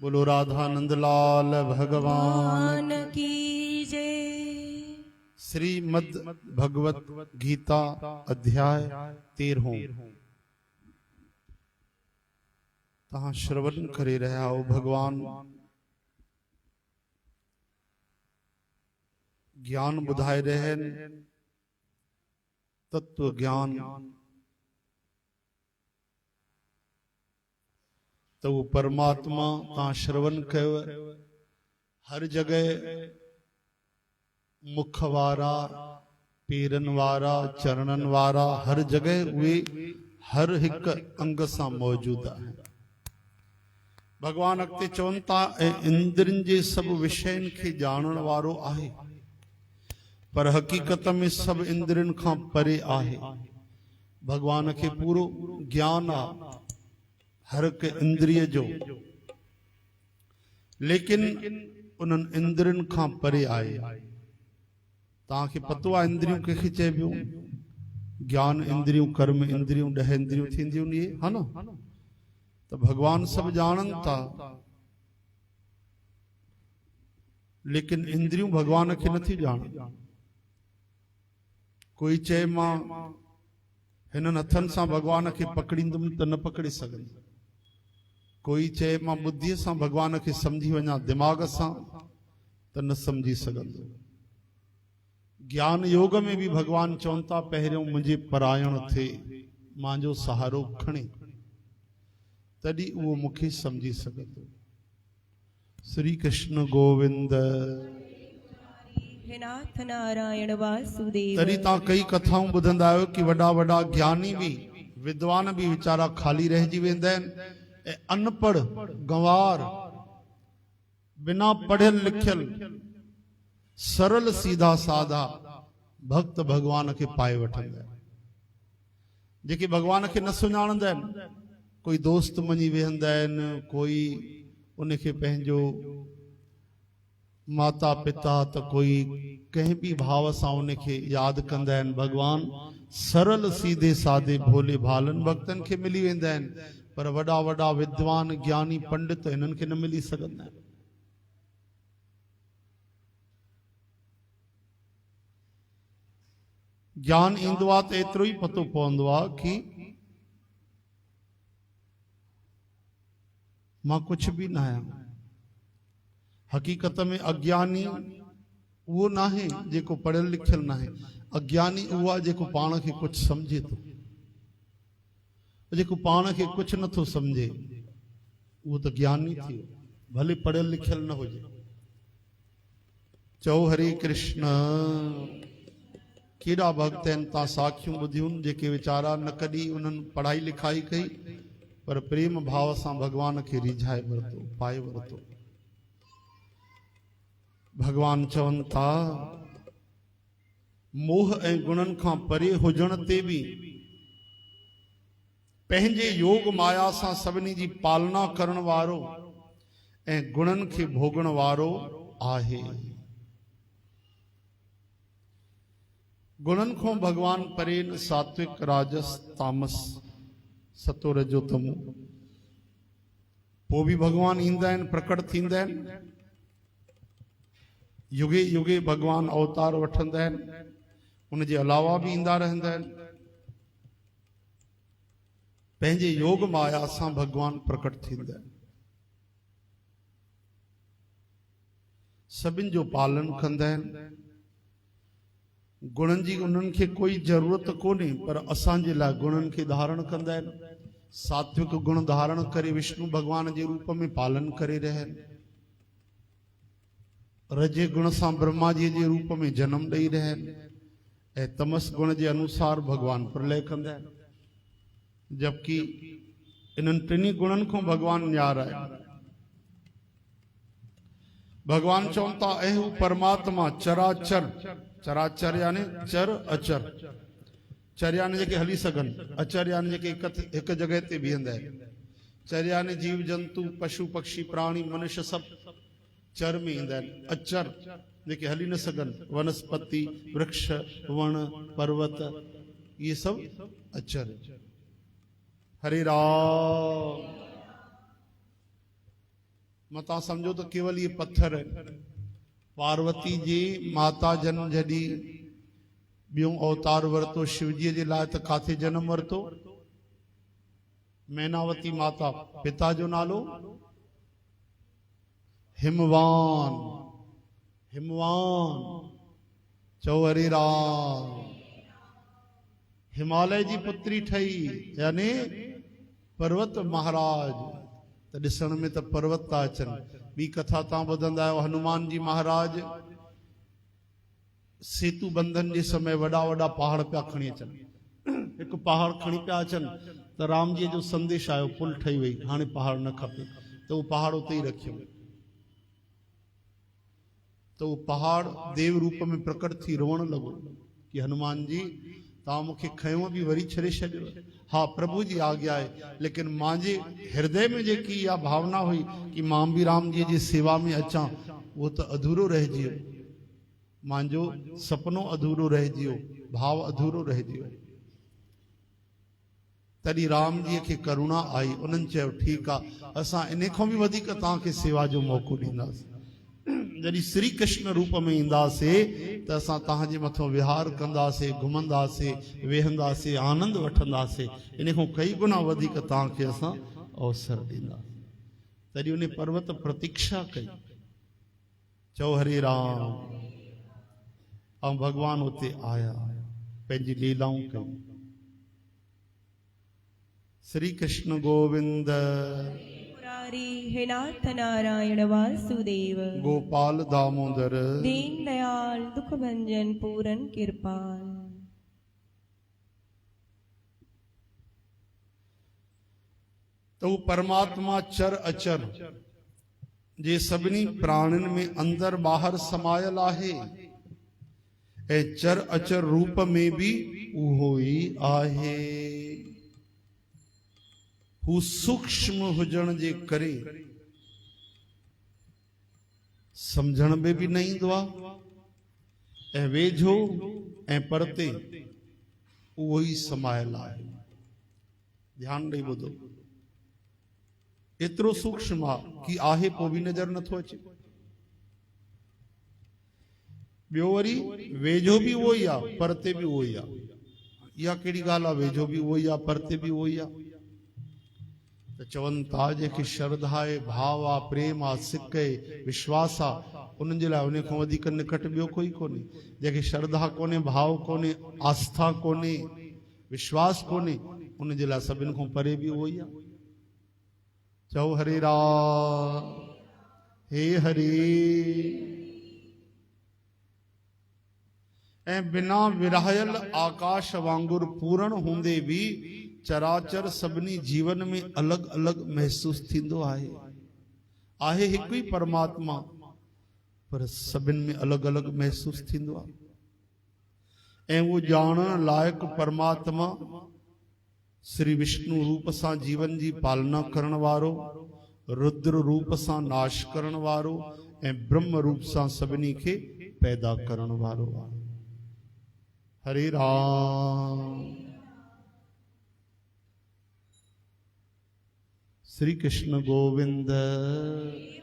बोलो राधानंद लाल भगवान की जय। श्रीमद् भगवत गीता अध्याय 13 तहां श्रवण करे रहा हो। भगवान ज्ञान बुधाए रहे, तत्व ज्ञान। तो वो परमात्मा तहां श्रवण कयो। हर जगह मुख वारा, पेरन वारा, चरणन वारा, हर जगह वे हर हिक अंग सां मौजूद है। भगवान अॻिते चवनि था इंद्रन जे सब विषयन के जानण वारो आहे, पर हकीकत में सब इंद्रन खां परे आहे। भगवान के पूरो ज्ञान आ हर एक इंद्रिय जो, लेकिन उन इंद्रन खां परे आहे। तव्हांखे पतो आहे इंद्रियों कंहिंखे चइबियूं? ज्ञान इंद्रियों, कर्म इंद्रियों, 10 इंद्रियों थींदियूं इहे, हा न? तो भगवान सब जानन था, लेकिन इंद्रियों भगवान के नथी जान। कोई चए मां हिनन हथन सां भगवान के पकड़ींदुमि त न पकड़े सघंदुमि। कोई चए मां बुद्धीअ सां भगवान के समझी वञा, दिमाग सां त न समझी सघंदो। ज्ञान योग में भी भगवान चवनि था पहिरियों मुंहिंजे परायण थे, मुंहिंजो सहारो खणे, तॾहिं उहो मूंखे समझी सघंदो। श्री कृष्ण गोविंद। हे नाथ नारायण वासुदेव। तॾहिं तव्हां कई कथाऊं ॿुधंदा आहियो कि वॾा वॾा ज्ञानी भी, विद्वान भी वीचारा खाली रहिजी वेंदा आहिनि ऐं अनपढ़ गंवार, बिना पढ़ियल लिखियल, सरल सीधा साधा भक्त भगवान के पाए वठंदा आहिनि। जेके भगवान के न सुञाणंदा आहिनि, कोई दोस्त मञी वेहंदा आहिनि, कोई उनखे पंहिंजो माता पिता, त कोई कंहिं भी भाव सां उनखे यादि कंदा आहिनि। भगवान सरल सीधे साधे भोले भालन भक्तन के मिली वेंदा आहिनि, पर वॾा वॾा विद्वान ज्ञानी पंडित इन्हनि खे न मिली सघंदा आहिनि। ज्ञान ईंदो आहे त एतिरो ई पतो पवंदो आहे कि मां कुछ भी न आहियां। हकीकत में अज्ञानी उहो नाहे जेको पढ़ियल लिखियल नाहे। अज्ञानी उहो आहे जेको पाण खे कुछ समझे थो। जेको पाण खे कुछ नथो समझे उहो त ज्ञानी थी वियो, भले पढ़ियल लिखियल न हुजे। चओ हरे कृष्ण। केॾा भक्त आहिनि, तव्हां साखियूं ॿुधियूं, जेके वीचारा न कॾहिं उन्हनि पढ़ाई लिखाई कई, पर प्रेम भाव सां भगवान खे रिझाए वरितो, पाए वरितो। भगवान चवनि था मोह ऐं गुणनि खां परे हुजण ते भी पंहिंजे योग माया सां सभिनी जी पालना करण वारो ऐं गुणनि खे भोगण वारो आहे। गुणनि खां भगवान परे न, सात्विक राजस तामस सतो रजो तमो। पोइ भी भगवान ईंदा आहिनि, प्रकट थींदा आहिनि। युगे युगे भगवान अवतार वठंदा आहिनि, उनजे अलावा भी ईंदा रहंदा आहिनि। पंहिंजे योग माया सां भगवान प्रकट थींदा आहिनि, सभिनि जो पालन कंदा आहिनि। गुणनि जी उन्हनि खे कोई जरूरत कोन्हे, पर असांजे लाइ गुणनि खे धारण कंदा आहिनि। सात्विक गुण धारण करे विष्णु भगवान जे रूप में पालन करे रहिया आहिनि। रजे गुण सां ब्रह्मा जी जे रूप में जन्म ॾेई रहिया आहिनि, ऐं तमस गुण जे अनुसार भगवान प्रलय कंदा आहिनि। जबकि इन्हनि टिनी गुणनि खां भगवान न्यारा आहे। भगवान चवनि था ऐं परमात्मा चराचर, चराचर यानी चर अचर। चर यानी जेके हली सघनि, अचर यानी जेके हिक जगह ते बीहंदा आहिनि। चर यानी जीव जंतु, पशु पक्षी, प्राणी, मनुष्य सब चर में ईंदा आहिनि। अचर जेके हली न सघनि, वनस्पति, वृक्ष, वण, पर्वत, ये सब अचर। हरे राम। मता समझो तो केवल ये पत्थर है। पार्वती जी माता जन जॾहिं ॿियो अवतार वरतो शिवजीअ जे लाइ त काथे जन्म वरतो? मैनावती माता। पिता जो नालो हिमवान। हिमवान चओ हरे राम। हिमालय जी पुत्री ठही यानी पर्वत महाराज। त ॾिसण में त पर्वत था अचनि। ॿी कथा तव्हां ॿुधंदा आहियो हनुमान जी महाराज सेतु बंधन जे समय वॾा वॾा पहाड़ पिया खणी अचनि। हिकु पहाड़ खणी पिया अचनि त राम जी जो संदेश आयो पुल ठही वई हाणे पहाड़ न खपे त उहो पहाड़ उते ई रखियो। तो वो पहाड़ देव रूप में प्रकट थी रोवण लॻो कि हनुमान जी तव्हां मूंखे खयो बि वरी छॾे छॾियो। हाँ प्रभु जी आज्ञा है, लेकिन मुंहिंजे हृदय में जेकी इहा भावना हुई कि मां बि राम जी जी सेवा में अचां उहो त अधूरो रहिजी वियो। मुंहिंजो सपनो अधूरो रहिजी वियो, भाव अधूरो रहिजी वियो। तॾहिं राम जी खे करुणा आई। उन्हनि चयो ठीकु आहे असां इन खां बि वधीक तव्हांखे सेवा जो मौक़ो ॾींदासीं। जॾहिं श्री कृष्ण रूप में ईंदासीं त असां तव्हांजे मथां विहार कंदासीं, घुमंदासीं, वेहंदासीं, आनंद वठंदासीं। इन खां कई गुना वधीक तव्हांखे असां अवसर ॾींदासीं। तॾहिं उन पर्वत प्रतीक्षा कई। चओ हरे राम। ऐं भॻवान उते आया, पंहिंजी लीलाऊं कयूं। श्री कृष्ण गोविंद मुरारी हे नाथ नारायण वासुदेव। गोपाल दामोदर दीन दयाल दुख भंजन पूरन कृपाल। तो वो परमात्मा चर अचर जे सभिनी प्राणिन में अंदर बाहर समायल आहे ऐं चर अचर रूप में भी उहो ही आहे। हू सूक्ष्म हुजण जे करे समझण में भी न ईंदो आहे ऐं वेझो ऐं परते उहो ही समायल आहे। ध्यान ॾेई ॿुधो। एतिरो सूक्ष्म आहे कि आहे पोइ बि नज़र नथो अचे। ॿियो वरी वेझो भी उहो ई आहे, परते भी उहो ई आहे। इहा कहिड़ी ॻाल्हि आहे? वेझो भी उहो ई आहे, परते भी उहो ई आहे। त चवनि था जेके श्रद्धा आहे, भाव आहे, प्रेम आहे, सिक आहे, विश्वास आहे, उन्हनि जे लाइ उन खां वधीक निकट ॿियो कोई कोन्हे। जेके श्रद्धा कोन्हे, भाव कोन्हे, आस्था कोन्हे, विश्वास कोन्हे, उन जे लाइ सभिनि खां परे भी उहो ई आहे। चओ हरे राम। हे हरे। ऐं बिना विरहायल आकाश वांगुर पूर्ण हूंदे भी चराचर सभिनी जीवन में अलग अलग महसूस थींदो आहे। आहे हिकु ही परमात्मा पर सभिनि में अलग अलग महसूस थींदो आहे। ऐं वो ॼाणण लायक परमात्मा श्री विष्णु रूप सां जीवन जी पालना करण वारो, रुद्र रूप सां नाश करण वारो ऐं ब्रह्म रूप सां सभिनी खे पैदा करण वारो आहे। हरे राम। श्री कृष्ण गोविंद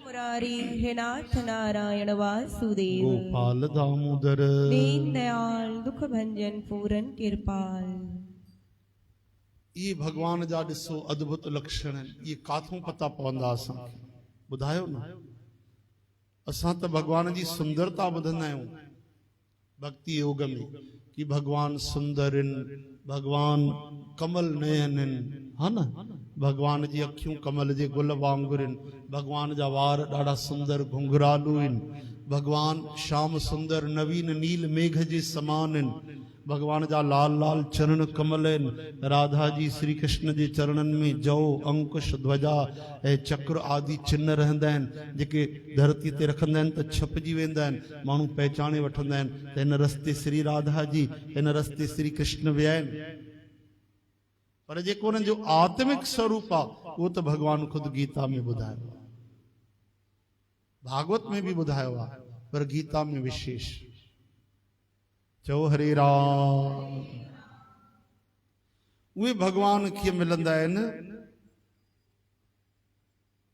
मुरारी हे नाथ नारायण वासुदेव। गोपाल दामोदर दीन दयाल दुख भंजन पूरन कृपाल। ये भगवान जा ॾिसो अद्भुत लक्षण आहिनि। ये काथों पता पवंदा असांखे? ॿुधायो न। असां त भगवान जी सुंदरता ॿुधंदा आहियूं भक्ति योग में कि भगवान सुंदर आहिनि, भगवान कमल नयन आहिनि, हा न। भगवान जी अखियूं कमल जे गुल वांगुर आहिनि, भगवान जा वार ॾाढा सुंदर घुंघरालू आहिनि, भगवान श्याम सुंदर नवीन नील मेघ जे समान आहिनि, भगवान जा लाल लाल चरण कमल आहिनि। राधा जी श्री कृष्ण जे चरणनि में जौ अंकुश ध्वजा ऐं चक्र आदि चिन्ह रहंदा आहिनि जेके धरती ते रखंदा आहिनि त छपजी वेंदा आहिनि। माण्हू पहचाने वठंदा आहिनि त हिन रस्ते श्री राधा जी, हिन रस्ते श्री कृष्ण विया आहिनि। पर जेको उन्हनि जो आत्मिक स्वरूप आहे उहो त भगवान ख़ुदि गीता में ॿुधायो आहे, भागवत में भी ॿुधायो आहे, पर गीता में विशेष। चओ हरे राम। उहे भगवान खे मिलंदा आहिनि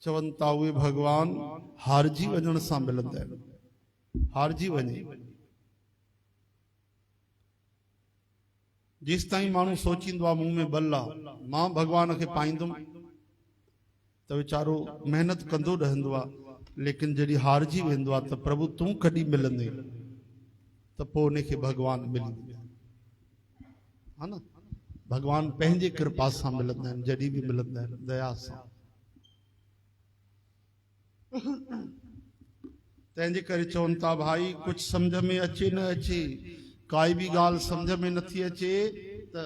चवनि था उहे भगवान हारजी वञण सां मिलंदा आहिनि, हारजी वञे। जेसि ताईं माण्हू सोचींदो आहे मूं में बल आहे, मां भगवान खे पाईंदुमि, त वीचारो महिनत कंदो रहंदो आहे, लेकिन जॾहिं हारजी वेंदो आहे त प्रभु तूं कॾहिं मिलंदे, त पोइ उनखे भगवान मिलंदो है न। भगवान पंहिंजे कृपा सां मिलंदा आहिनि, जॾहिं बि मिलंदा आहिनि दया सां। तंहिंजे करे चवनि था भाई कुझु सम्झ में अचे न अचे, काई बि ॻाल्हि सम्झ में नथी अचे त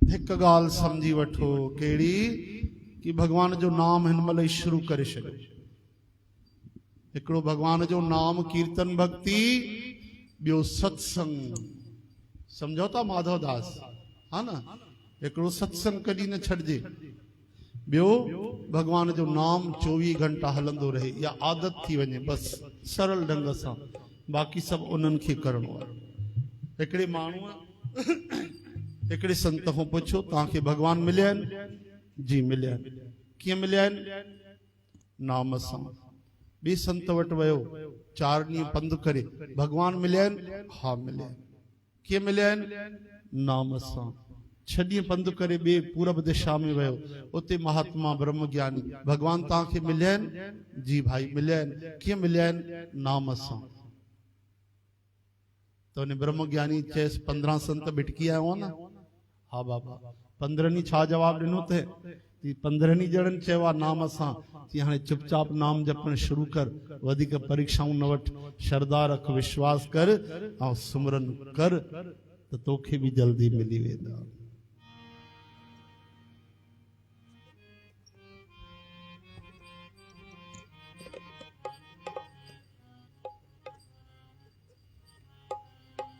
हिकु ॻाल्हि सम्झी वठो, कहिड़ी, कि भगवान जो नाम हिन महिल ई शुरू करे छॾियो। हिकिड़ो भगवान जो नाम कीर्तन भक्ति, ॿियो सत्संग। सम्झो था माधव दास, हा न। हिकिड़ो सत्संग कॾहिं न छॾिजे, ॿियो भगवान जो नाम 24 घंटा हलंदो रहे, या आदत थी वञे बस सरल ढंग सां, बाक़ी सभु उन्हनि खे करिणो आहे। हिकिड़े माण्हूअ हिकिड़े संत खां पुछो तव्हांखे भगवान मिलिया आहिनि? जी मिलिया आहिनि। कीअं मिलिया आहिनि? नाम सां। ॿिए संत वटि वियो, 4 ॾींहं पंधु करे, भगवान मिलिया आहिनि? हा मिलिया आहिनि। कीअं मिलिया आहिनि? नाम सां। 6 ॾींहं पंधु करे ॿिए पूरब दिशा में वियो, उते महात्मा ब्रह्म ज्ञानी, भगवान तव्हांखे मिलिया आहिनि? जी भाई मिलिया आहिनि। कीअं मिलिया आहिनि? नाम सां। त उन ब्रह्म ज्ञानी चयसि 15 संत भिटकी आयो आहे न? हा बाबा। 15 छा जवाब ॾिनो त 15 ॼणनि चयो आहे नाम सां, कि हाणे चुपचाप नाम जपण शुरू कर, वधीक परीक्षाऊं न वठ, श्रद्धा रख, विश्वास कर ऐं सुमरन कर, त तोखे बि जल्दी मिली वेंदा।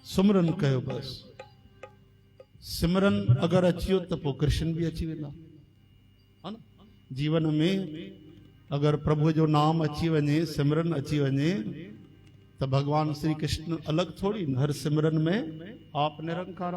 सुमरन कयो बस। सिमरन अगर अची वियो त पोइ कृष्ण बि अची वेंदा, हा न। जीवन में अगर प्रभु जो नाम अची वञे, सिमरन अची वञे, त भगवान श्री कृष्ण अलग थोड़ी, हर सिमरन में आप निरंकार।